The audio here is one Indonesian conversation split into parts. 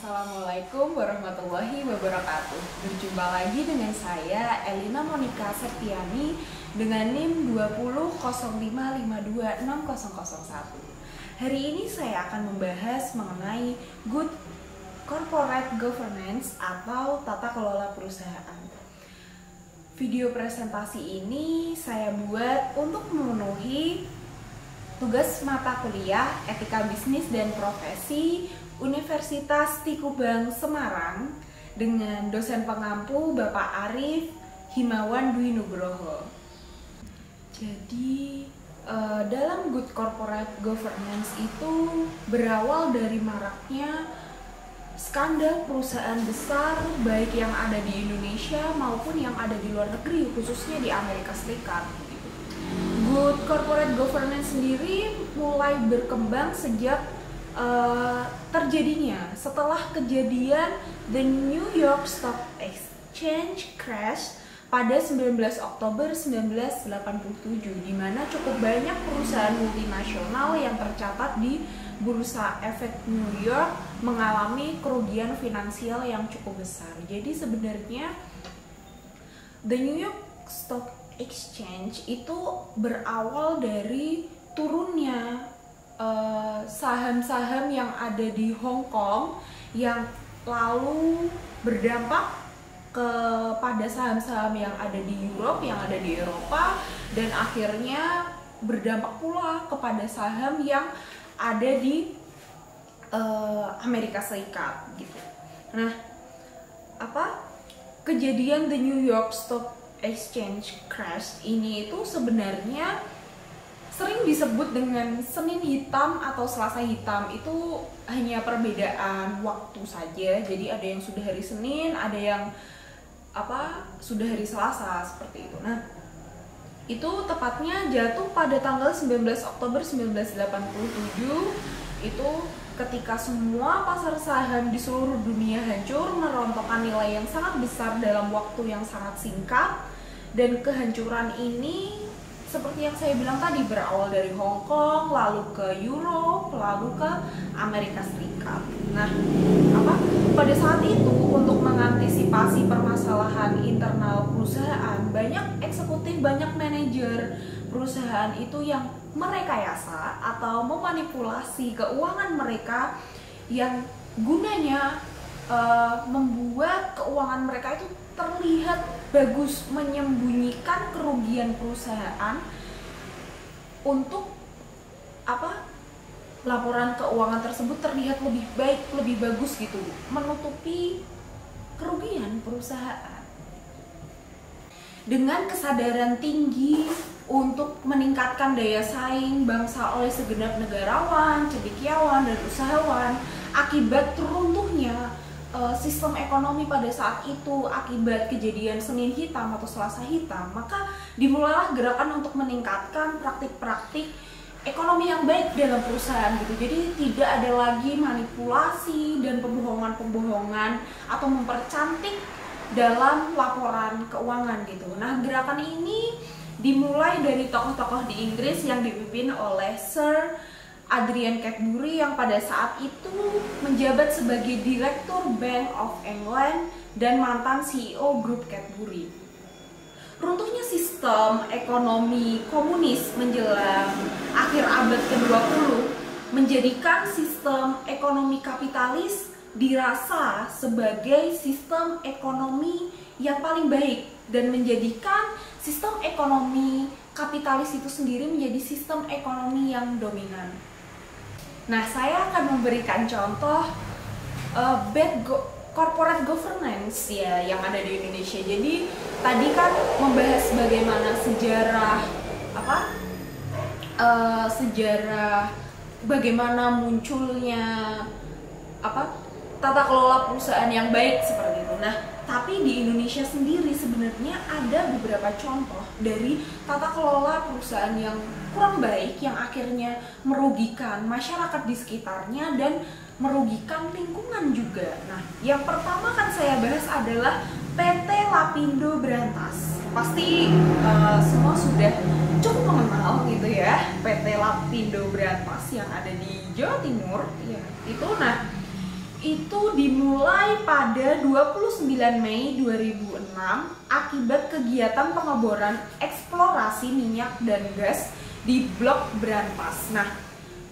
Assalamualaikum warahmatullahi wabarakatuh. Berjumpa lagi dengan saya Elina Monica Septiani dengan NIM 20055260001. Hari ini saya akan membahas mengenai Good Corporate Governance atau tata kelola perusahaan. Video presentasi ini saya buat untuk memenuhi tugas mata kuliah Etika Bisnis dan Profesi Universitas Tikubang Semarang dengan dosen pengampu Bapak Arif Himawan Dwi Nugroho. Jadi dalam Good Corporate Governance itu berawal dari maraknya skandal perusahaan besar baik yang ada di Indonesia maupun yang ada di luar negeri, khususnya di Amerika Serikat. Good Corporate Governance sendiri mulai berkembang sejak terjadinya setelah kejadian The New York Stock Exchange crash pada 19 Oktober 1987, di mana cukup banyak perusahaan multinasional yang tercatat di Bursa Efek New York mengalami kerugian finansial yang cukup besar. Jadi sebenarnya The New York Stock Exchange itu berawal dari turunnya saham-saham yang ada di Hong Kong yang lalu berdampak kepada saham-saham yang ada di Europe, yang ada di Eropa, dan akhirnya berdampak pula kepada saham yang ada di Amerika Serikat gitu. Nah, kejadian The New York Stock Exchange crash ini itu sebenarnya sering disebut dengan Senin hitam atau Selasa hitam. Itu hanya perbedaan waktu saja. Jadi ada yang sudah hari Senin, ada yang sudah hari Selasa, seperti itu. Nah, itu tepatnya jatuh pada tanggal 19 Oktober 1987. Itu ketika semua pasar saham di seluruh dunia hancur, merontokkan nilai yang sangat besar dalam waktu yang sangat singkat. Dan kehancuran ini seperti yang saya bilang tadi, berawal dari Hong Kong, lalu ke Europe, lalu ke Amerika Serikat. Nah, pada saat itu untuk mengantisipasi permasalahan internal perusahaan, banyak eksekutif, banyak manajer perusahaan itu yang merekayasa atau memanipulasi keuangan mereka yang gunanya membuat keuangan mereka itu terlihat bagus, menyembunyikan kerugian perusahaan untuk laporan keuangan tersebut terlihat lebih baik, lebih bagus gitu, menutupi kerugian perusahaan. Dengan kesadaran tinggi untuk meningkatkan daya saing bangsa oleh segenap negarawan, cendekiawan, dan usahawan akibat runtuhnya sistem ekonomi pada saat itu akibat kejadian Senin hitam atau Selasa hitam, maka dimulailah gerakan untuk meningkatkan praktik-praktik ekonomi yang baik dalam perusahaan gitu. Jadi tidak ada lagi manipulasi dan pembohongan-pembohongan atau mempercantik dalam laporan keuangan gitu. Nah, gerakan ini dimulai dari tokoh-tokoh di Inggris yang dipimpin oleh Sir Adrian Cadbury yang pada saat itu menjabat sebagai Direktur Bank of England dan mantan CEO Grup Cadbury. Runtuhnya sistem ekonomi komunis menjelang akhir abad ke-20 menjadikan sistem ekonomi kapitalis dirasa sebagai sistem ekonomi yang paling baik dan menjadikan sistem ekonomi kapitalis itu sendiri menjadi sistem ekonomi yang dominan. Nah, saya akan memberikan contoh corporate governance ya yang ada di Indonesia. Jadi tadi kan membahas bagaimana sejarah bagaimana munculnya tata kelola perusahaan yang baik seperti itu. Nah, tapi di Indonesia sendiri sebenarnya ada beberapa contoh dari tata kelola perusahaan yang kurang baik yang akhirnya merugikan masyarakat di sekitarnya dan merugikan lingkungan juga. Nah, yang pertama kan saya bahas adalah PT Lapindo Brantas. Pasti semua sudah cukup mengenal gitu ya, PT Lapindo Brantas yang ada di Jawa Timur ya. itu dimulai pada 29 Mei 2006 akibat kegiatan pengeboran eksplorasi minyak dan gas di Blok Brantas. Nah,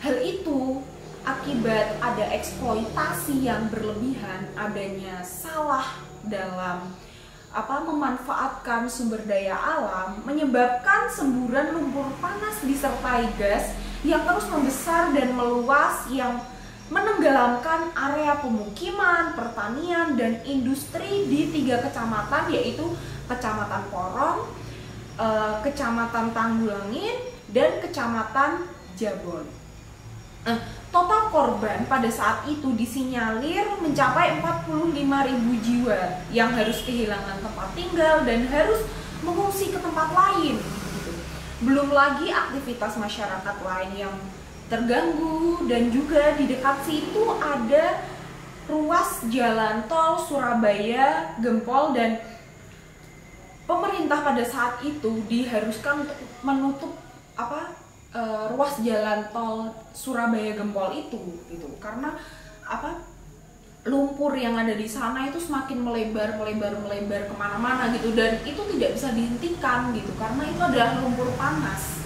hal itu akibat ada eksploitasi yang berlebihan, adanya salah dalam memanfaatkan sumber daya alam, menyebabkan semburan lumpur panas disertai gas yang terus membesar dan meluas yang menenggelamkan area pemukiman, pertanian, dan industri di 3 kecamatan, yaitu Kecamatan Porong, Kecamatan Tanggulangin, dan Kecamatan Jabon. Total korban pada saat itu disinyalir mencapai 45.000 jiwa yang harus kehilangan tempat tinggal dan harus mengungsi ke tempat lain. Belum lagi aktivitas masyarakat lain yang terganggu, dan juga di dekat situ ada ruas jalan tol Surabaya Gempol, dan pemerintah pada saat itu diharuskan untuk menutup ruas jalan tol Surabaya Gempol itu gitu, karena lumpur yang ada di sana itu semakin melebar kemana-mana gitu, dan itu tidak bisa dihentikan gitu karena itu adalah lumpur panas.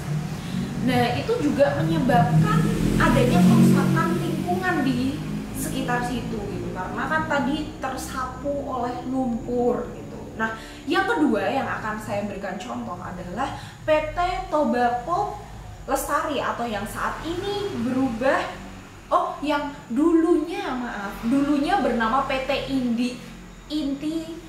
Nah, itu juga menyebabkan adanya kerusakan lingkungan di sekitar situ gitu, karena kan tadi tersapu oleh lumpur gitu. Nah, yang kedua yang akan saya berikan contoh adalah PT Tobacco Lestari, atau yang saat ini berubah, yang dulunya bernama PT Inti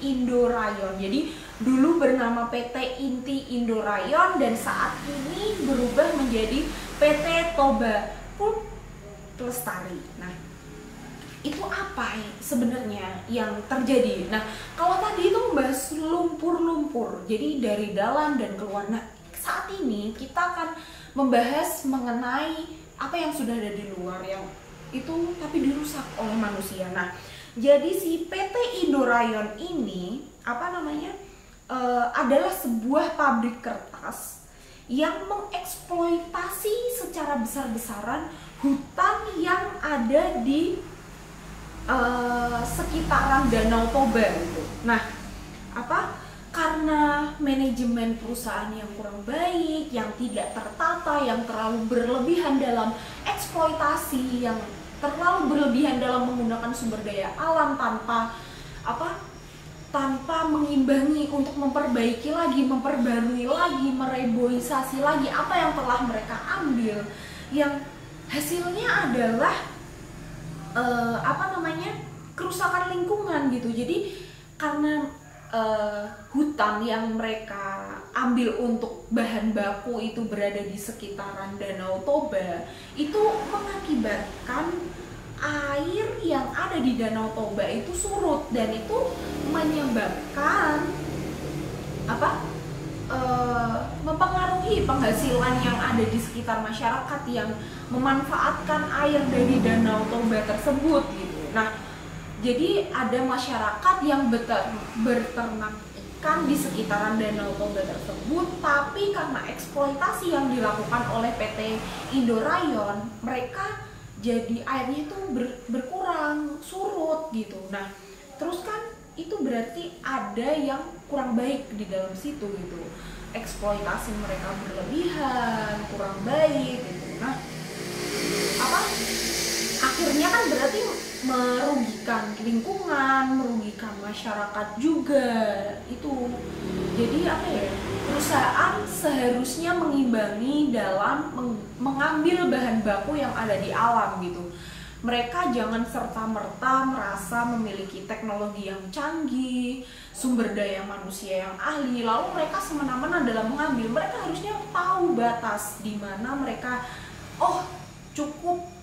Indo Rayon. Jadi dulu bernama PT Inti Indo Rayon dan saat ini berubah menjadi PT Tobacco Lestari. Nah, itu apa sebenarnya yang terjadi? Nah, kalau tadi itu membahas lumpur-lumpur, jadi dari dalam dan keluar. Nah, saat ini kita akan membahas mengenai apa yang sudah ada di luar yang itu tapi dirusak oleh manusia. Nah, jadi si PT Indo Rayon ini adalah sebuah pabrik kertas yang mengeksploitasi secara besar-besaran hutan yang ada di sekitaran Danau Toba gitu. Nah, karena manajemen perusahaan yang kurang baik, yang tidak tertata, yang terlalu berlebihan dalam eksploitasi, yang terlalu berlebihan dalam menggunakan sumber daya alam tanpa mengimbangi untuk memperbaiki lagi, memperbarui lagi, mereboisasi lagi apa yang telah mereka ambil, yang hasilnya adalah kerusakan lingkungan gitu. Jadi karena hutan yang mereka ambil untuk bahan baku itu berada di sekitaran Danau Toba, itu mengakibatkan air yang ada di Danau Toba itu surut, dan itu menyebabkan mempengaruhi penghasilan yang ada di sekitar masyarakat yang memanfaatkan air dari Danau Toba tersebut gitu. Nah, jadi ada masyarakat yang berternak ikan di sekitaran Danau Toba tersebut, tapi karena eksploitasi yang dilakukan oleh PT Indo Rayon, mereka jadi airnya itu berkurang, surut gitu. Nah, terus kan itu berarti ada yang kurang baik di dalam situ gitu. Eksploitasi mereka berlebihan, kurang baik gitu. Nah, akhirnya kan berarti merugikan lingkungan, merugikan masyarakat juga itu. Jadi perusahaan seharusnya mengimbangi dalam mengambil bahan baku yang ada di alam gitu. Mereka jangan serta-merta merasa memiliki teknologi yang canggih, sumber daya manusia yang ahli, lalu mereka semena-mena dalam mengambil. Mereka harusnya tahu batas di mana mereka cukup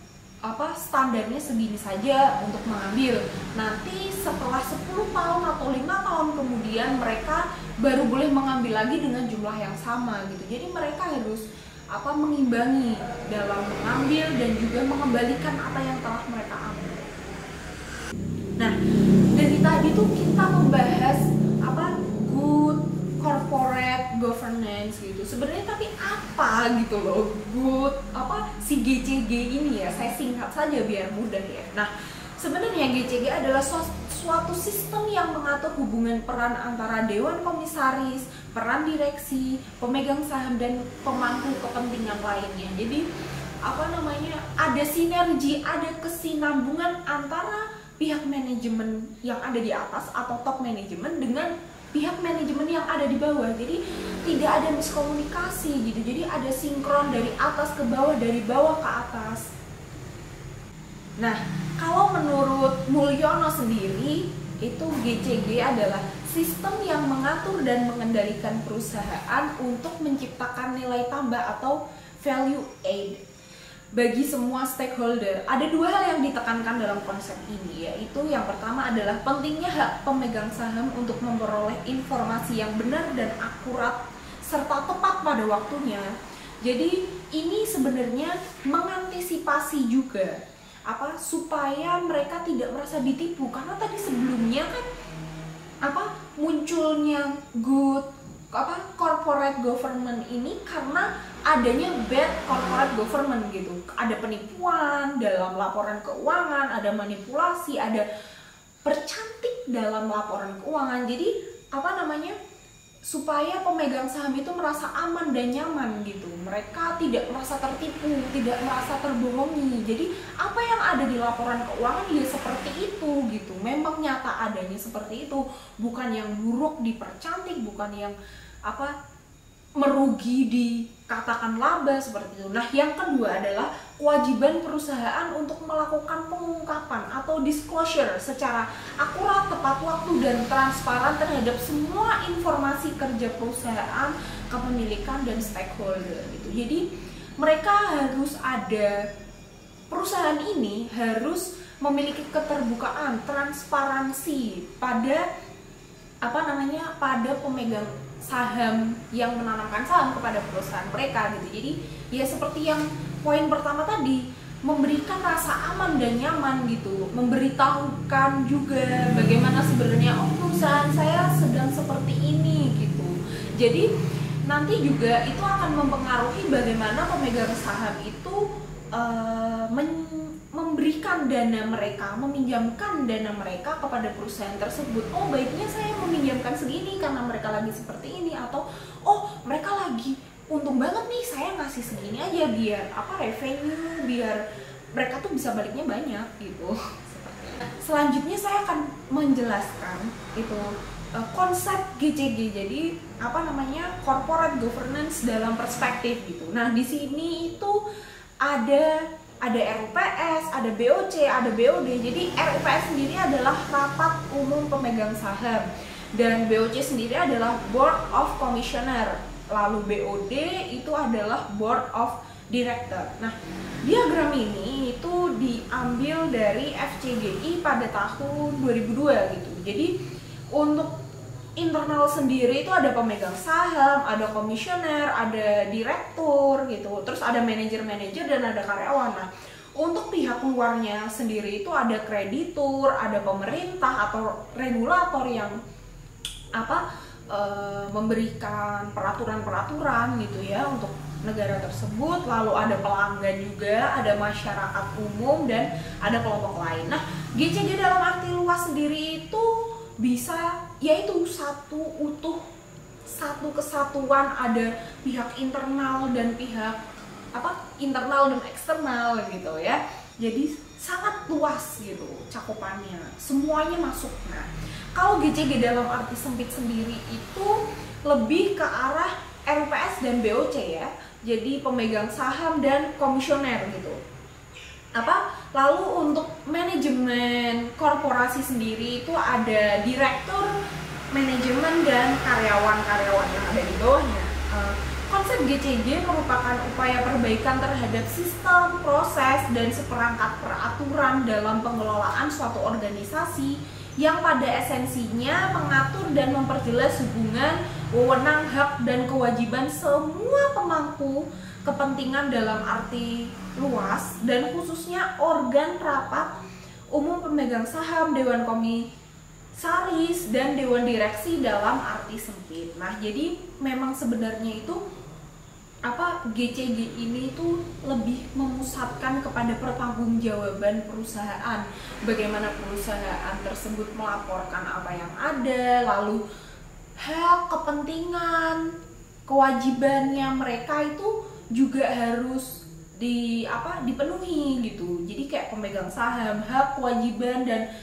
standarnya segini saja untuk mengambil. Nanti setelah 10 tahun atau 5 tahun kemudian mereka baru boleh mengambil lagi dengan jumlah yang sama gitu. Jadi mereka harus mengimbangi dalam mengambil dan juga mengembalikan apa yang telah mereka ambil. Nah, dari tadi tuh kita membahas good corporate governance gitu. Sebenarnya tapi apa gitu loh good si GCG ini ya, saya singkat saja biar mudah ya. Nah, Sebenarnya GCG adalah suatu sistem yang mengatur hubungan peran antara dewan komisaris, peran direksi, pemegang saham, dan pemangku kepentingan lainnya. Jadi ada sinergi, ada kesinambungan antara pihak manajemen yang ada di atas atau top manajemen dengan pihak manajemen yang ada di bawah. Jadi tidak ada miskomunikasi gitu. Jadi ada sinkron dari atas ke bawah, dari bawah ke atas. Nah, kalau menurut Mulyono sendiri, itu GCG adalah sistem yang mengatur dan mengendalikan perusahaan untuk menciptakan nilai tambah atau value add bagi semua stakeholder. Ada dua hal yang ditekankan dalam konsep ini, yaitu yang pertama adalah pentingnya hak pemegang saham untuk memperoleh informasi yang benar dan akurat serta tepat pada waktunya. Jadi ini sebenarnya mengantisipasi juga supaya mereka tidak merasa ditipu, karena tadi sebelumnya kan munculnya corporate government ini karena adanya bad corporate government gitu. Ada penipuan dalam laporan keuangan, ada manipulasi, ada percantik dalam laporan keuangan. Jadi supaya pemegang saham itu merasa aman dan nyaman gitu. Mereka tidak merasa tertipu, tidak merasa terbohongi. Jadi apa yang ada di laporan keuangan ya seperti itu gitu. Memang nyata adanya seperti itu, bukan yang buruk dipercantik, bukan yang merugi dikatakan laba seperti itu. Nah, yang kedua adalah kewajiban perusahaan untuk melakukan pengungkapan atau disclosure secara akurat, tepat waktu, dan transparan terhadap semua informasi kerja perusahaan, kepemilikan, dan stakeholder gitu. Jadi perusahaan ini harus memiliki keterbukaan, transparansi pada pada pemegang saham yang menanamkan saham kepada perusahaan mereka gitu. Jadi ya seperti yang poin pertama tadi, memberikan rasa aman dan nyaman gitu, memberitahukan juga bagaimana sebenarnya perusahaan saya sedang seperti ini gitu. Jadi nanti juga itu akan mempengaruhi bagaimana pemegang saham itu memberikan dana mereka, meminjamkan dana mereka kepada perusahaan tersebut. Oh, baiknya saya meminjamkan segini karena mereka lagi seperti ini, atau oh mereka lagi untung banget nih, saya ngasih segini aja biar revenue, biar mereka tuh bisa baliknya banyak gitu. Selanjutnya saya akan menjelaskan itu konsep GCG. Jadi corporate governance dalam perspektif gitu. Nah, di sini itu ada RUPS, ada BOC, ada BOD. Jadi RUPS sendiri adalah rapat umum pemegang saham, dan BOC sendiri adalah Board of Commissioner. Lalu BOD itu adalah Board of Director. Nah, diagram ini itu diambil dari FCGI pada tahun 2002 gitu. Jadi untuk internal sendiri itu ada pemegang saham, ada komisioner, ada direktur gitu, terus ada manajer-manajer dan ada karyawan. Nah, untuk pihak luarnya sendiri itu ada kreditur, ada pemerintah atau regulator yang memberikan peraturan-peraturan gitu ya untuk negara tersebut. Lalu ada pelanggan juga, ada masyarakat umum, dan ada kelompok lain. Nah, GCG dalam arti luas sendiri itu bisa yaitu satu kesatuan, ada pihak internal dan pihak internal dan eksternal gitu ya. Jadi sangat luas gitu cakupannya, semuanya masuk. Nah, kalau GCG dalam arti sempit sendiri itu lebih ke arah RUPS dan BOC ya. Jadi pemegang saham dan komisioner gitu. Lalu untuk manajemen korporasi sendiri itu ada direktur, manajemen, dan karyawan-karyawan yang ada di bawahnya. Konsep GCG merupakan upaya perbaikan terhadap sistem, proses, dan seperangkat peraturan dalam pengelolaan suatu organisasi yang pada esensinya mengatur dan memperjelas hubungan, wewenang, hak, dan kewajiban semua pemangku kepentingan dalam arti luas, dan khususnya organ rapat umum pemegang saham, dewan komisaris, dan dewan direksi dalam arti sempit. Nah, jadi memang sebenarnya itu GCG ini tuh lebih memusatkan kepada pertanggungjawaban perusahaan. Bagaimana perusahaan tersebut melaporkan apa yang ada, lalu hak, kepentingan, kewajibannya mereka itu juga harus dipenuhi gitu. Jadi kayak pemegang saham, hak, kewajiban dan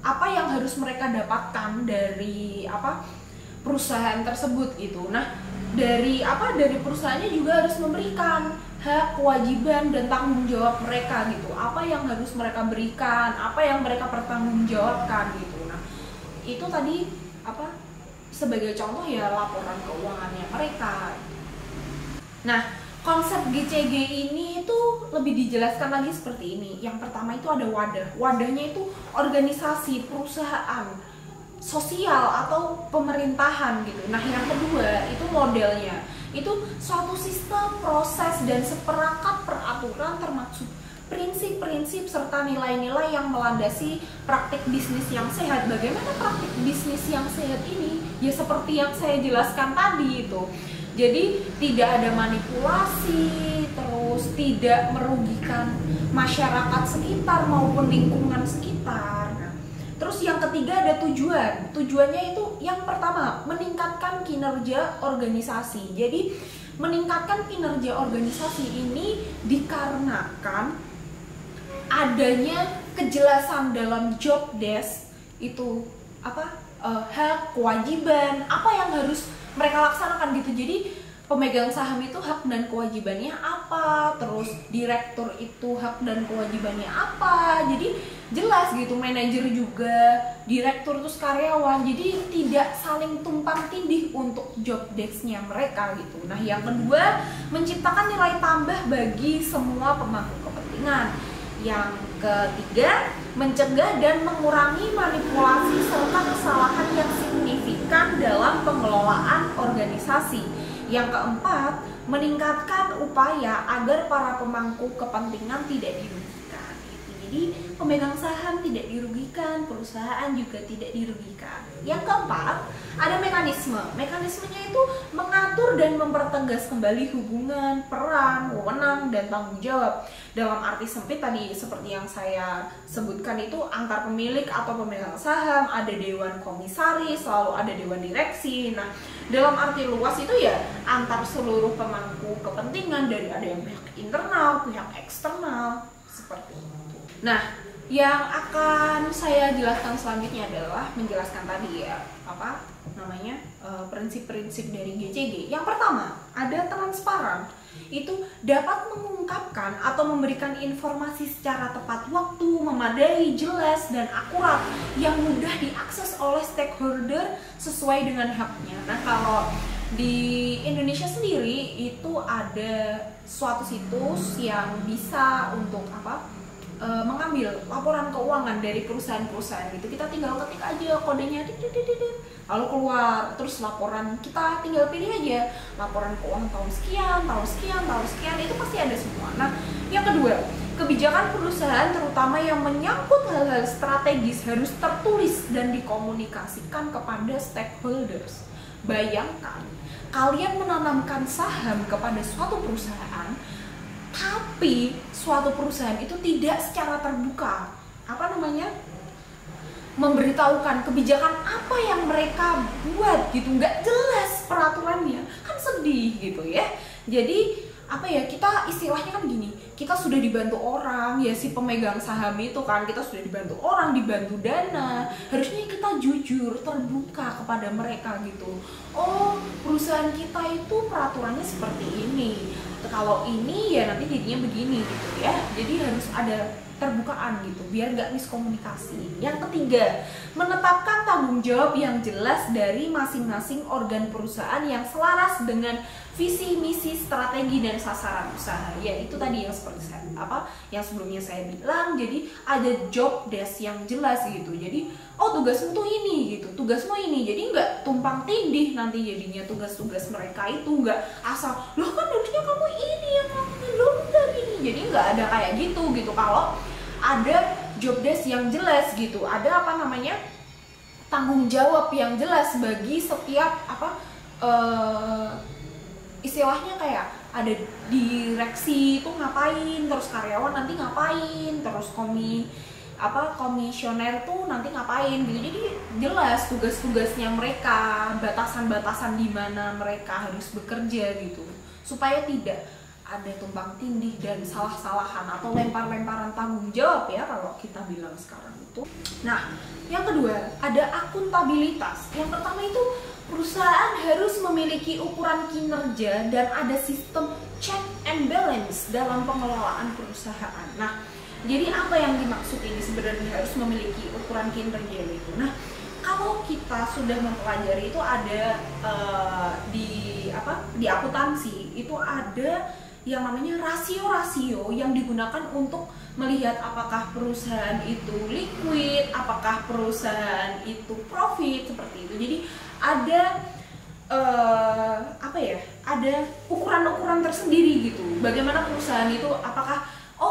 apa yang harus mereka dapatkan dari perusahaan tersebut gitu. Nah, dari perusahaannya juga harus memberikan hak, kewajiban dan tanggung jawab mereka gitu. Apa yang harus mereka berikan, apa yang mereka pertanggungjawabkan gitu. Nah, itu tadi sebagai contoh ya laporan keuangannya mereka. Nah, konsep GCG ini tuh lebih dijelaskan lagi seperti ini. Yang pertama itu ada wadah. Wadahnya itu organisasi, perusahaan, sosial atau pemerintahan gitu. Nah, yang kedua itu modelnya. Itu suatu sistem, proses dan seperangkat peraturan termasuk prinsip-prinsip serta nilai-nilai yang melandasi praktik bisnis yang sehat. Bagaimana praktik bisnis yang sehat ini? Ya seperti yang saya jelaskan tadi itu. Jadi tidak ada manipulasi, terus tidak merugikan masyarakat sekitar maupun lingkungan sekitar. Terus yang ketiga ada tujuan. Tujuannya itu yang pertama meningkatkan kinerja organisasi. Jadi meningkatkan kinerja organisasi ini dikarenakan adanya kejelasan dalam job desk itu hak, kewajiban, apa yang harus mereka laksanakan gitu. Jadi pemegang saham itu hak dan kewajibannya apa, terus direktur itu hak dan kewajibannya apa. Jadi jelas gitu, manajer juga, direktur terus karyawan. Jadi tidak saling tumpang tindih untuk job desk-nya mereka gitu. Nah, yang kedua, menciptakan nilai tambah bagi semua pemangku kepentingan. Yang ketiga, mencegah dan mengurangi manipulasi serta kesalahan yang signifikan dalam pengelolaan organisasi. Yang keempat, meningkatkan upaya agar para pemangku kepentingan tidak dirugikan. Jadi pemegang saham tidak dirugikan, perusahaan juga tidak dirugikan. Yang keempat, ada mekanisme. Mekanismenya itu mengatur dan mempertegas kembali hubungan, peran, wewenang, dan tanggung jawab. Dalam arti sempit tadi seperti yang saya sebutkan itu antar pemilik atau pemegang saham, ada dewan komisaris, lalu ada dewan direksi. Nah, dalam arti luas itu ya antar seluruh pemangku kepentingan, dari ada yang pihak internal, pihak eksternal, seperti itu. Nah, yang akan saya jelaskan selanjutnya adalah menjelaskan tadi ya prinsip-prinsip dari GCG. Yang pertama, ada transparan. Itu dapat mengungkapkan atau memberikan informasi secara tepat waktu, memadai, jelas, dan akurat yang mudah diakses oleh stakeholder sesuai dengan haknya. Nah, kalau di Indonesia sendiri itu ada suatu situs yang bisa untuk mengambil laporan keuangan dari perusahaan-perusahaan gitu. Kita tinggal ketik aja kodenya, lalu keluar, terus laporan kita tinggal pilih aja laporan keuangan tahun sekian, tahun sekian, tahun sekian, itu pasti ada semua. Nah, yang kedua, kebijakan perusahaan terutama yang menyangkut hal-hal strategis harus tertulis dan dikomunikasikan kepada stakeholders. Bayangkan, kalian menanamkan saham kepada suatu perusahaan, tapi suatu perusahaan itu tidak secara terbuka memberitahukan kebijakan apa yang mereka buat gitu, nggak jelas peraturannya, kan sedih gitu ya. Jadi kita istilahnya kan gini, kita sudah dibantu orang ya, si pemegang saham itu kan, kita sudah dibantu orang, dibantu dana, harusnya kita jujur, terbuka kepada mereka gitu. Oh, perusahaan kita itu peraturannya seperti ini, kalau ini ya nanti jadinya begini gitu ya. Jadi harus ada terbukaan gitu biar nggak miskomunikasi. Yang ketiga, menetapkan tanggung jawab yang jelas dari masing-masing organ perusahaan yang selaras dengan visi, misi, strategi, dan sasaran usaha. Ya itu tadi yang seperti yang sebelumnya saya bilang. Jadi ada job desk yang jelas gitu. Jadi tugasmu tuh ini gitu, tugasmu ini. Jadi nggak tumpang tindih nanti jadinya tugas-tugas mereka itu nggak asal loh kan harusnya kamu ini yang belum dari ini. Jadi nggak ada kayak gitu. Kalau ada job desk yang jelas gitu, ada tanggung jawab yang jelas bagi setiap istilahnya kayak ada direksi itu ngapain, terus karyawan nanti ngapain, terus komisioner tuh nanti ngapain gitu. Jadi jelas tugas-tugasnya mereka, batasan-batasan di mana mereka harus bekerja gitu, supaya tidak ada tumpang tindih dan salah-salahan atau lempar-lemparan tanggung jawab ya kalau kita bilang sekarang itu. Nah, yang kedua ada akuntabilitas. Yang pertama itu perusahaan harus memiliki ukuran kinerja dan ada sistem check and balance dalam pengelolaan perusahaan. Nah, jadi apa yang dimaksud ini sebenarnya harus memiliki ukuran kinerja itu? Nah, kalau kita sudah mempelajari itu ada di akuntansi itu ada yang namanya rasio-rasio yang digunakan untuk melihat apakah perusahaan itu liquid, apakah perusahaan itu profit, seperti itu. Jadi ada ada ukuran-ukuran tersendiri gitu. Bagaimana perusahaan itu, apakah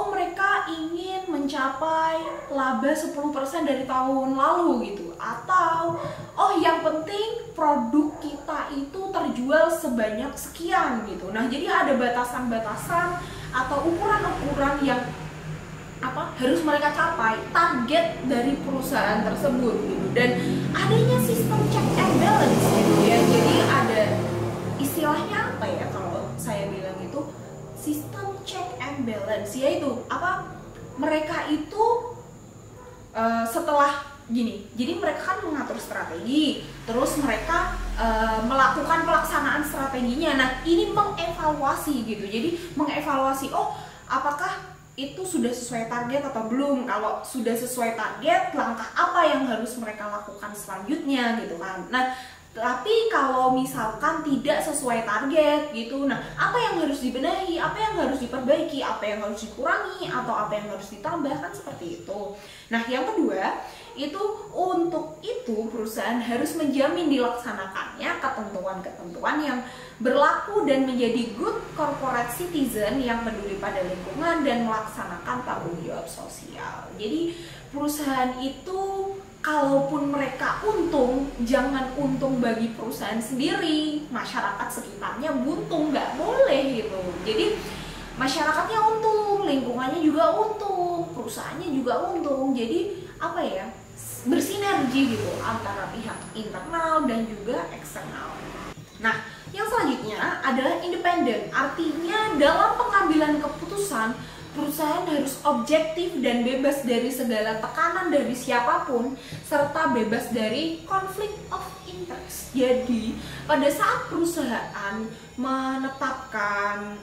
mereka ingin mencapai laba 10% dari tahun lalu gitu, atau yang penting produk kita itu terjual sebanyak sekian gitu. Nah, jadi ada batasan-batasan atau ukuran-ukuran yang harus mereka capai, target dari perusahaan tersebut gitu. Dan adanya sistem check and balance gitu ya. Jadi ada istilahnya apa ya kalau saya bilang itu sistem check and balance, yaitu mereka itu setelah gini, jadi mereka kan mengatur strategi, terus mereka melakukan pelaksanaan strateginya. Nah, ini mengevaluasi gitu, jadi mengevaluasi apakah itu sudah sesuai target atau belum. Kalau sudah sesuai target, langkah apa yang harus mereka lakukan selanjutnya gitu kan. Nah, tapi kalau misalkan tidak sesuai target gitu, nah apa yang harus dibenahi, apa yang harus diperbaiki, apa yang harus dikurangi, atau apa yang harus ditambah, kan seperti itu. Nah, yang kedua itu untuk itu perusahaan harus menjamin dilaksanakannya ketentuan-ketentuan yang berlaku dan menjadi good corporate citizen yang peduli pada lingkungan dan melaksanakan tanggung jawab sosial. Jadi perusahaan itu kalaupun mereka untung, jangan untung bagi perusahaan sendiri, masyarakat sekitarnya buntung, nggak boleh gitu. Jadi masyarakatnya untung, lingkungannya juga untung, perusahaannya juga untung. Jadi bersinergi gitu antara pihak internal dan juga eksternal. Nah, yang selanjutnya adalah independen. Artinya dalam pengambilan keputusan, perusahaan harus objektif dan bebas dari segala tekanan dari siapapun, serta bebas dari konflik of interest. Jadi, pada saat perusahaan menetapkan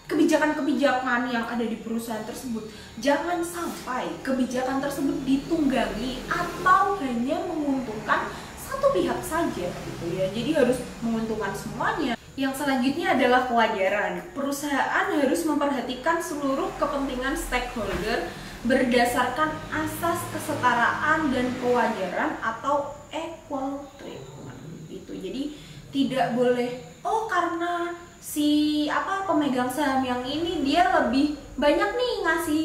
kebijakan-kebijakan yang ada di perusahaan tersebut, jangan sampai kebijakan tersebut ditunggangi atau hanya menguntungkan satu pihak saja gitu ya. Jadi harus menguntungkan semuanya. Yang selanjutnya adalah kewajaran. Perusahaan harus memperhatikan seluruh kepentingan stakeholder berdasarkan asas kesetaraan dan kewajaran atau equal treatment. Itu. Jadi tidak boleh karena si pemegang saham yang ini dia lebih banyak nih ngasih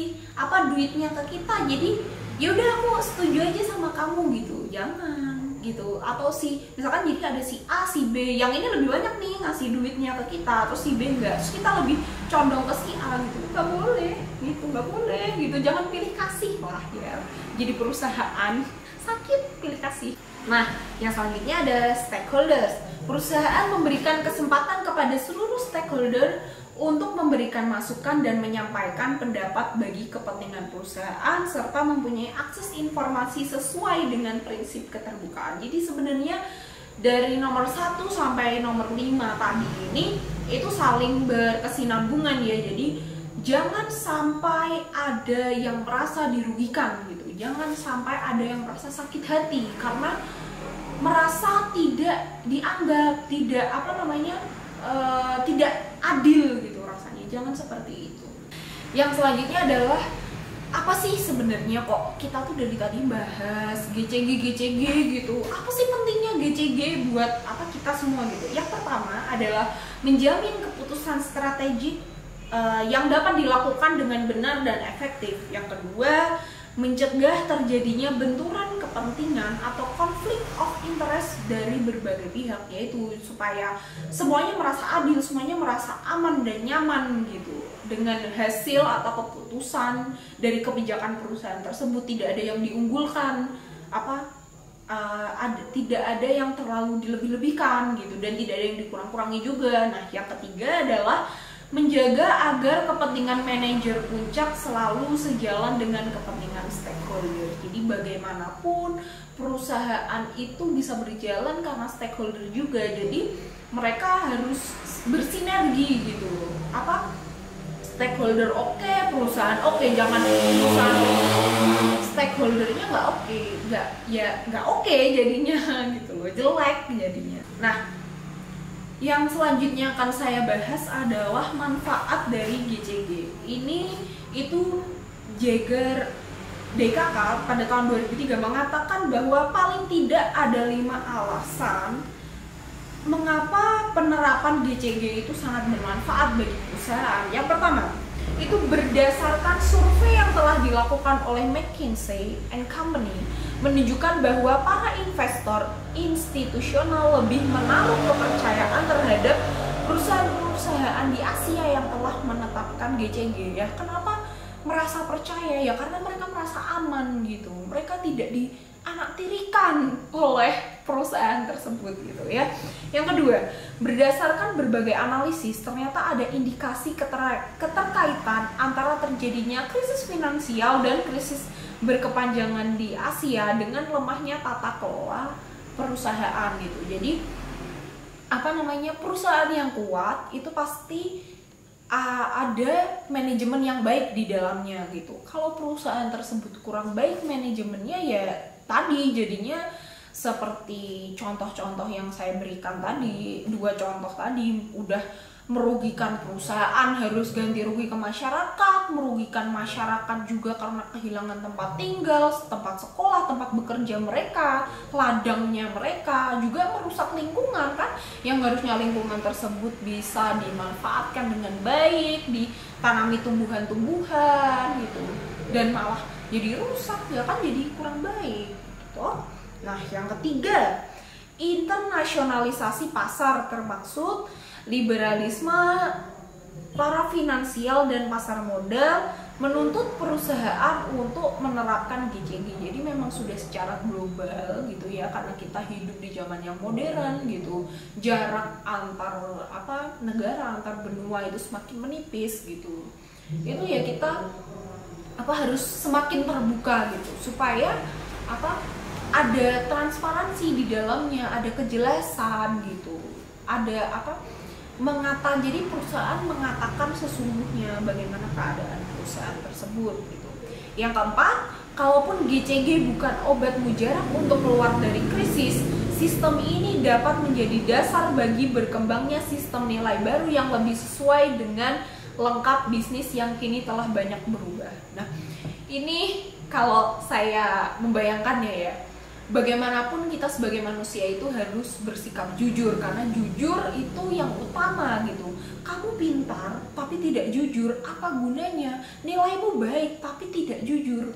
duitnya ke kita, jadi yaudah aku setuju aja sama kamu gitu. Jangan gitu. Atau misalkan jadi ada si A, si B, yang ini lebih banyak nih ngasih duitnya ke kita, terus si B enggak, terus kita lebih condong ke si A gitu. Nggak boleh gitu. Jangan pilih kasih lah ya. Jadi perusahaan sakit pilih kasih. Nah, yang selanjutnya ada stakeholders. Perusahaan memberikan kesempatan kepada seluruh stakeholder untuk memberikan masukan dan menyampaikan pendapat bagi kepentingan perusahaan, serta mempunyai akses informasi sesuai dengan prinsip keterbukaan. Jadi sebenarnya dari nomor 1 sampai nomor 5 tadi ini itu saling berkesinambungan ya. Jadi jangan sampai ada yang merasa dirugikan gitu. Jangan sampai ada yang merasa sakit hati karena merasa tidak dianggap, tidak tidak adil gitu rasanya. Jangan seperti itu. Yang selanjutnya adalah apa sih sebenarnya kok kita tuh dari tadi bahas GCG gitu. Apa sih pentingnya GCG buat kita semua gitu? Yang pertama adalah menjamin keputusan strategik yang dapat dilakukan dengan benar dan efektif. Yang kedua, mencegah terjadinya benturan kepentingan atau konflik of interest dari berbagai pihak, yaitu supaya semuanya merasa adil, semuanya merasa aman dan nyaman gitu dengan hasil atau keputusan dari kebijakan perusahaan tersebut. Tidak ada yang diunggulkan, tidak ada yang terlalu dilebih-lebihkan gitu, dan tidak ada yang dikurang-kurangi juga. Nah, yang ketiga adalah menjaga agar kepentingan manajer puncak selalu sejalan dengan kepentingan stakeholder. Jadi bagaimanapun perusahaan itu bisa berjalan karena stakeholder juga. Jadi mereka harus bersinergi gitu. Stakeholder oke, perusahaan oke, jangan perusahaan stakeholdernya nggak oke jadinya gitu loh, jelek jadinya. Nah, yang selanjutnya akan saya bahas adalah manfaat dari GCG. Itu Jaeger DKK pada tahun 2003 mengatakan bahwa paling tidak ada 5 alasan mengapa penerapan GCG itu sangat bermanfaat bagi perusahaan. Yang pertama, itu berdasarkan survei yang telah dilakukan oleh McKinsey & Company menunjukkan bahwa para investor institusional lebih menaruh kepercayaan terhadap perusahaan-perusahaan di Asia yang telah menetapkan GCG. Ya, kenapa merasa percaya? Ya karena mereka merasa aman gitu. Mereka tidak dianaktirikan oleh perusahaan tersebut gitu ya. Yang kedua, berdasarkan berbagai analisis ternyata ada indikasi keterkaitan antara terjadinya krisis finansial dan krisis berkepanjangan di Asia dengan lemahnya tata kelola perusahaan gitu. Jadi perusahaan yang kuat itu pasti ada manajemen yang baik di dalamnya gitu. Kalau perusahaan tersebut kurang baik manajemennya, ya tadi jadinya seperti contoh-contoh yang saya berikan tadi, 2 contoh tadi, udah merugikan perusahaan, harus ganti rugi ke masyarakat, merugikan masyarakat juga karena kehilangan tempat tinggal, tempat sekolah, tempat bekerja mereka, ladangnya mereka, juga merusak lingkungan kan, yang harusnya lingkungan tersebut bisa dimanfaatkan dengan baik, ditanami tumbuhan-tumbuhan gitu, dan malah jadi rusak, ya kan, jadi kurang baik gitu. Nah, yang ketiga, internasionalisasi pasar, termaksud liberalisme para finansial dan pasar modal menuntut perusahaan untuk menerapkan GCG. Jadi memang sudah secara global gitu ya, karena kita hidup di zaman yang modern gitu. Jarak antar negara, antar benua itu semakin menipis gitu. Itu ya kita harus semakin terbuka gitu, supaya ada transparansi di dalamnya, ada kejelasan gitu, ada jadi perusahaan mengatakan sesungguhnya bagaimana keadaan perusahaan tersebut gitu. Yang keempat, kalaupun GCG bukan obat mujarab untuk keluar dari krisis, sistem ini dapat menjadi dasar bagi berkembangnya sistem nilai baru yang lebih sesuai dengan lengkap bisnis yang kini telah banyak berubah. Nah, ini kalau saya membayangkannya ya, bagaimanapun kita sebagai manusia itu harus bersikap jujur, karena jujur itu yang utama gitu. Kamu pintar tapi tidak jujur, apa gunanya? Nilaimu baik tapi tidak jujur,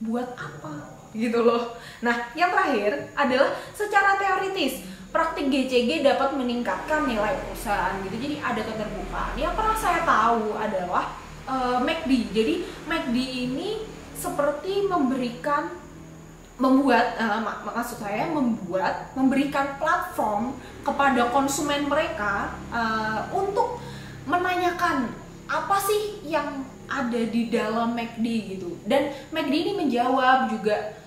buat apa? Gitu loh. Nah, yang terakhir adalah secara teoritis, praktik GCG dapat meningkatkan nilai perusahaan gitu. Jadi ada keterbukaan. Yang pernah saya tahu adalah McD. Jadi McD ini seperti memberikan platform kepada konsumen mereka untuk menanyakan apa sih yang ada di dalam McD gitu. Dan McD ini menjawab juga,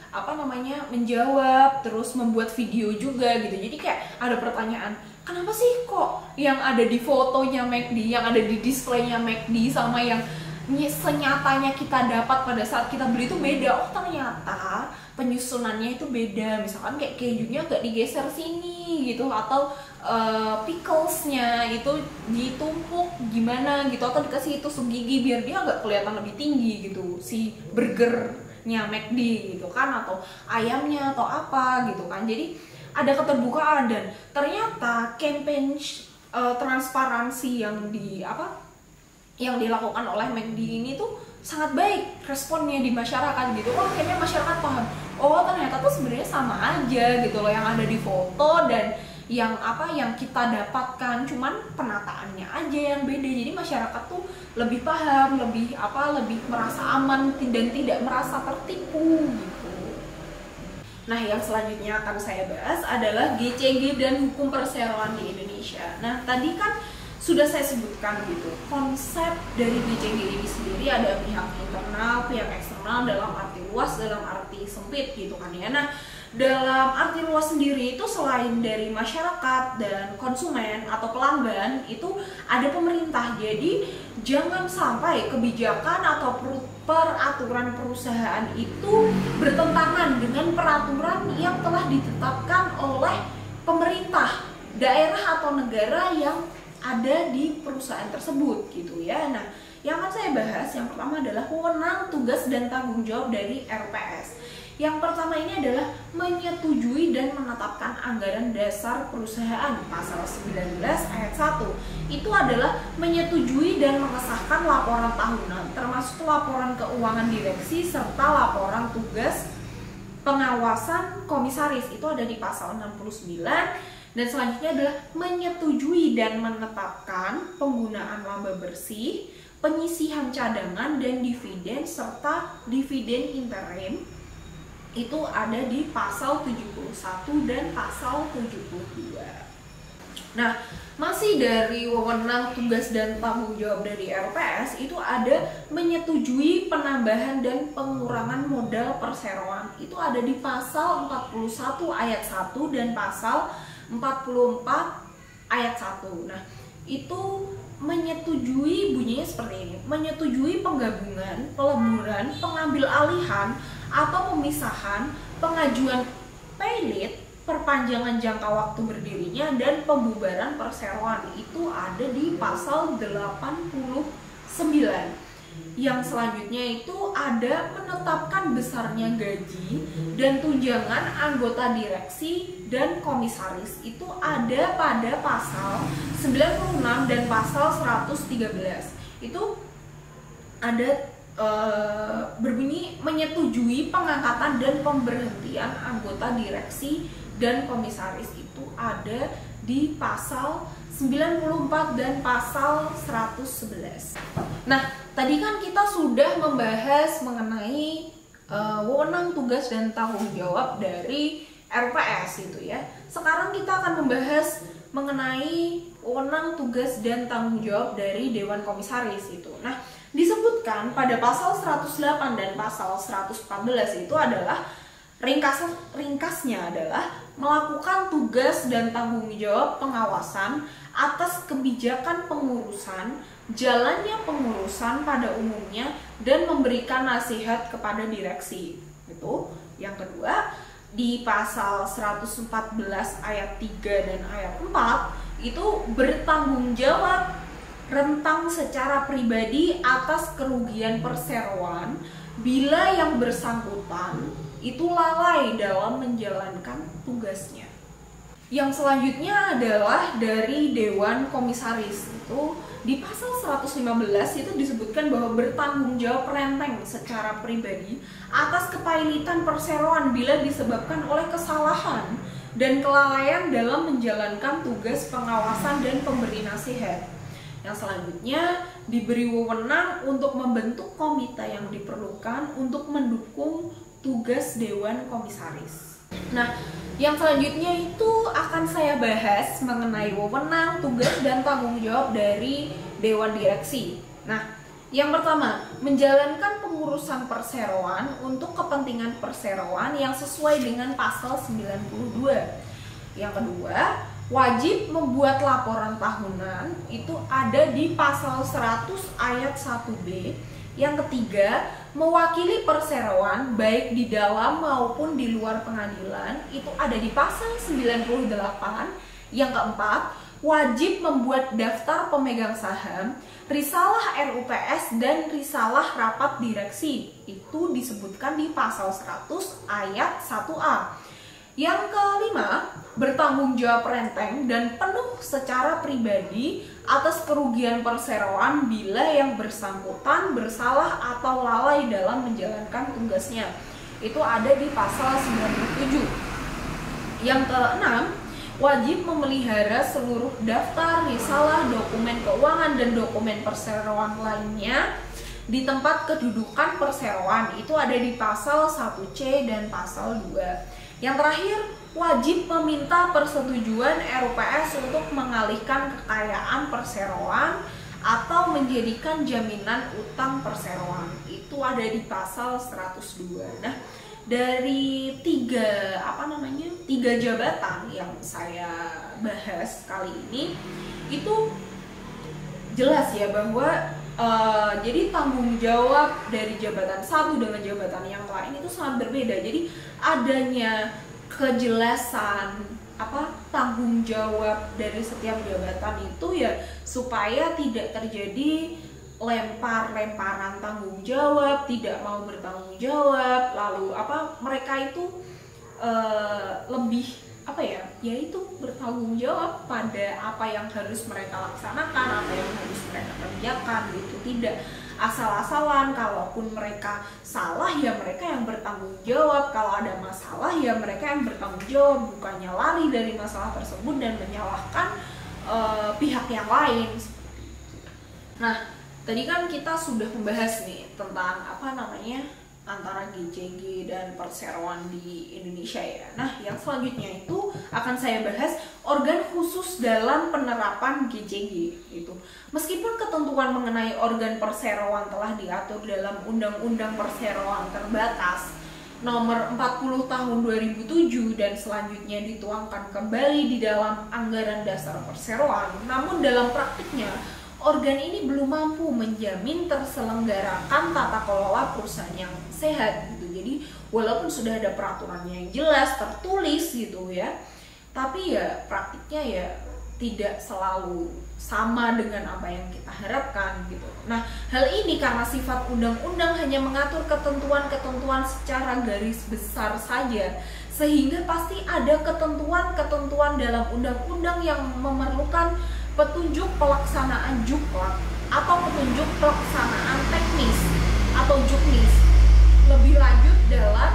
terus membuat video juga gitu. Jadi kayak ada pertanyaan, kenapa sih kok yang ada di fotonya McD, yang ada di displaynya McD sama yang senyatanya kita dapat pada saat kita beli itu beda? Oh, ternyata penyusunannya itu beda. Misalkan kayak kejunya agak digeser sini gitu, atau picklesnya itu ditumpuk gimana gitu, atau dikasih tusuk gigi biar dia agak kelihatan lebih tinggi gitu si burgernya McD gitu kan, atau ayamnya atau apa gitu kan. Jadi ada keterbukaan, dan ternyata campaign transparansi yang dilakukan oleh McD ini tuh sangat baik responnya di masyarakat gitu. Oh, akhirnya masyarakat paham, oh ternyata tuh sebenarnya sama aja gitu loh yang ada di foto dan yang kita dapatkan, cuman penataannya aja yang beda. Jadi masyarakat tuh lebih paham, lebih merasa aman dan tidak merasa tertipu gitu. Nah, yang selanjutnya akan saya bahas adalah GCG dan hukum perseroan di Indonesia. Nah, tadi kan sudah saya sebutkan gitu, konsep dari GCG ini sendiri ada pihak internal, pihak eksternal dalam arti luas, dalam arti sempit gitu kan ya. Nah, dalam arti luas sendiri itu selain dari masyarakat dan konsumen atau pelanggan, itu ada pemerintah. Jadi jangan sampai kebijakan atau peraturan perusahaan itu bertentangan dengan peraturan yang telah ditetapkan oleh pemerintah daerah atau negara yang ada di perusahaan tersebut gitu ya. Nah, yang akan saya bahas yang pertama adalah wewenang, tugas, dan tanggung jawab dari RPS. Yang pertama ini adalah menyetujui dan menetapkan anggaran dasar perusahaan. Pasal 19 ayat 1 itu adalah menyetujui dan mengesahkan laporan tahunan, termasuk laporan keuangan direksi serta laporan tugas pengawasan komisaris. Itu ada di pasal 69. Dan selanjutnya adalah menyetujui dan menetapkan penggunaan laba bersih, penyisihan cadangan dan dividen serta dividen interim. Itu ada di pasal 71 dan pasal 72. Nah, masih dari wewenang, tugas, dan tanggung jawab dari RPS itu ada menyetujui penambahan dan pengurangan modal perseroan. Itu ada di pasal 41 ayat 1 dan pasal 44 ayat 1. Nah, itu menyetujui, bunyinya seperti ini. Menyetujui penggabungan, peleburan, pengambil alihan atau pemisahan, pengajuan paylit, perpanjangan jangka waktu berdirinya, dan pembubaran perseroan. Itu ada di pasal 89. Yang selanjutnya itu ada menetapkan besarnya gaji dan tunjangan anggota direksi dan komisaris. Itu ada pada pasal 96 dan pasal 113. Itu ada berbunyi menyetujui pengangkatan dan pemberhentian anggota direksi dan komisaris. Itu ada di pasal 94 dan pasal 111. Nah, tadi kan kita sudah membahas mengenai wewenang, tugas, dan tanggung jawab dari RPS itu ya. Sekarang kita akan membahas mengenai wewenang, tugas, dan tanggung jawab dari Dewan Komisaris itu. Nah, disebutkan pada pasal 108 dan pasal 114 itu adalah ringkasnya adalah melakukan tugas dan tanggung jawab pengawasan atas kebijakan pengurusan, jalannya pengurusan pada umumnya, dan memberikan nasihat kepada direksi. Itu yang kedua, di pasal 114 ayat 3 dan ayat 4 itu bertanggung jawab rentang secara pribadi atas kerugian perseroan bila yang bersangkutan itu lalai dalam menjalankan tugasnya. Yang selanjutnya adalah dari Dewan Komisaris. Itu di pasal 115 itu disebutkan bahwa bertanggung jawab renteng secara pribadi atas kepailitan perseroan bila disebabkan oleh kesalahan dan kelalaian dalam menjalankan tugas pengawasan dan pemberi nasihat. Yang selanjutnya diberi wewenang untuk membentuk komite yang diperlukan untuk mendukung tugas Dewan Komisaris. Nah, yang selanjutnya itu akan saya bahas mengenai wewenang, tugas, dan tanggung jawab dari Dewan Direksi. Nah, yang pertama, menjalankan pengurusan perseroan untuk kepentingan perseroan yang sesuai dengan pasal 92. Yang kedua, wajib membuat laporan tahunan, itu ada di pasal 100 ayat 1B. Yang ketiga, mewakili perseroan baik di dalam maupun di luar pengadilan, itu ada di pasal 98. Yang keempat, wajib membuat daftar pemegang saham, risalah RUPS, dan risalah rapat direksi. Itu disebutkan di pasal 100 ayat 1A. Yang kelima, bertanggung jawab renteng dan penuh secara pribadi atas kerugian perseroan bila yang bersangkutan bersalah atau lalai dalam menjalankan tugasnya. Itu ada di pasal 97. Yang keenam, wajib memelihara seluruh daftar, risalah, dokumen keuangan, dan dokumen perseroan lainnya di tempat kedudukan perseroan. Itu ada di pasal 1C dan pasal 2. Yang terakhir, wajib meminta persetujuan RUPS untuk mengalihkan kekayaan perseroan atau menjadikan jaminan utang perseroan. Itu ada di pasal 102. Nah, dari tiga jabatan yang saya bahas kali ini itu jelas ya bahwa jadi tanggung jawab dari jabatan satu dengan jabatan yang lain itu sangat berbeda. Jadi adanya kejelasan tanggung jawab dari setiap jabatan itu ya supaya tidak terjadi lempar-lemparan tanggung jawab, tidak mau bertanggung jawab, lalu mereka itu lebih yaitu bertanggung jawab pada apa yang harus mereka laksanakan, apa yang harus mereka kerjakan gitu. Tidak asal-asalan, kalaupun mereka salah ya mereka yang bertanggung jawab, kalau ada masalah ya mereka yang bertanggung jawab, bukannya lari dari masalah tersebut dan menyalahkan pihak yang lain. Nah, tadi kan kita sudah membahas nih tentang antara GCG dan perseroan di Indonesia ya. Nah, yang selanjutnya itu akan saya bahas organ khusus dalam penerapan GCG itu. Meskipun ketentuan mengenai organ perseroan telah diatur dalam Undang-Undang Perseroan Terbatas Nomor 40 Tahun 2007 dan selanjutnya dituangkan kembali di dalam Anggaran Dasar Perseroan, namun dalam praktiknya organ ini belum mampu menjamin terselenggarakan tata kelola perusahaan yang sehat gitu. Jadi walaupun sudah ada peraturannya yang jelas tertulis gitu ya, tapi ya praktiknya ya tidak selalu sama dengan apa yang kita harapkan gitu. Nah, hal ini karena sifat undang-undang hanya mengatur ketentuan-ketentuan secara garis besar saja, sehingga pasti ada ketentuan-ketentuan dalam undang-undang yang memerlukan petunjuk pelaksanaan juklak atau petunjuk pelaksanaan teknis atau juknis lebih lanjut dalam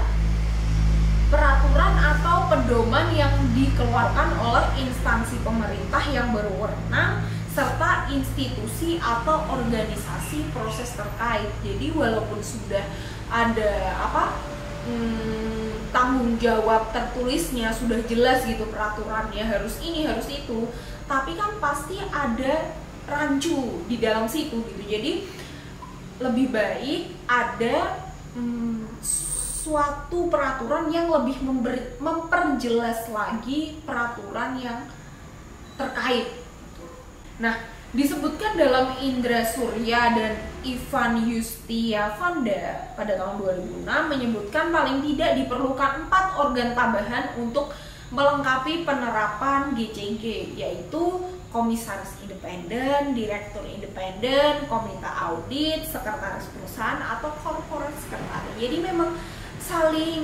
peraturan atau pedoman yang dikeluarkan oleh instansi pemerintah yang berwenang serta institusi atau organisasi proses terkait. Jadi walaupun sudah ada tanggung jawab tertulisnya, sudah jelas gitu peraturannya harus ini harus itu, tapi kan pasti ada rancu di dalam situ gitu. Jadi lebih baik ada suatu peraturan yang lebih memperjelas lagi peraturan yang terkait. Nah, disebutkan dalam Indra Surya dan Ivan Yustiavanda pada tahun 2006 menyebutkan paling tidak diperlukan 4 organ tambahan untuk melengkapi penerapan GCG, yaitu komisaris independen, direktur independen, komite audit, sekretaris perusahaan atau corporate secretary. Jadi memang saling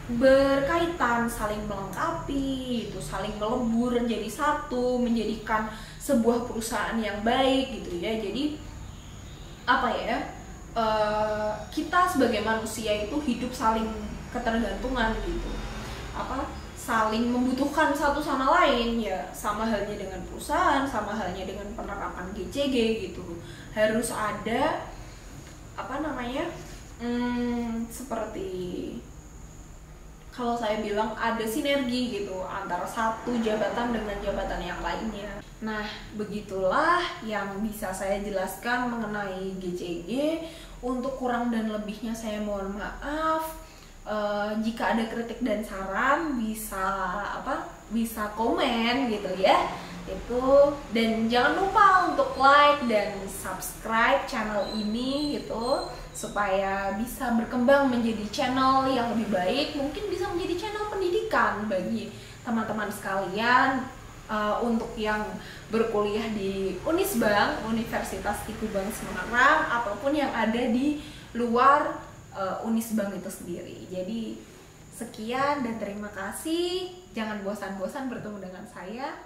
berkaitan, saling melengkapi, itu saling melebur jadi satu, menjadikan sebuah perusahaan yang baik gitu ya. Jadi kita sebagai manusia itu hidup saling ketergantungan gitu, saling membutuhkan satu sama lain ya, sama halnya dengan perusahaan, sama halnya dengan penerapan GCG gitu. Harus ada seperti kalau saya bilang ada sinergi gitu antara satu jabatan dengan jabatan yang lainnya. Nah, begitulah yang bisa saya jelaskan mengenai GCG. Untuk kurang dan lebihnya saya mohon maaf. Jika ada kritik dan saran bisa komen gitu ya. Itu, dan jangan lupa untuk like dan subscribe channel ini gitu supaya bisa berkembang menjadi channel yang lebih baik, mungkin bisa menjadi channel pendidikan bagi teman-teman sekalian untuk yang berkuliah di Unisbank, Universitas Ibu Bank Semarang, ataupun yang ada di luar Unisbank itu sendiri. Jadi sekian dan terima kasih. Jangan bosan-bosan bertemu dengan saya.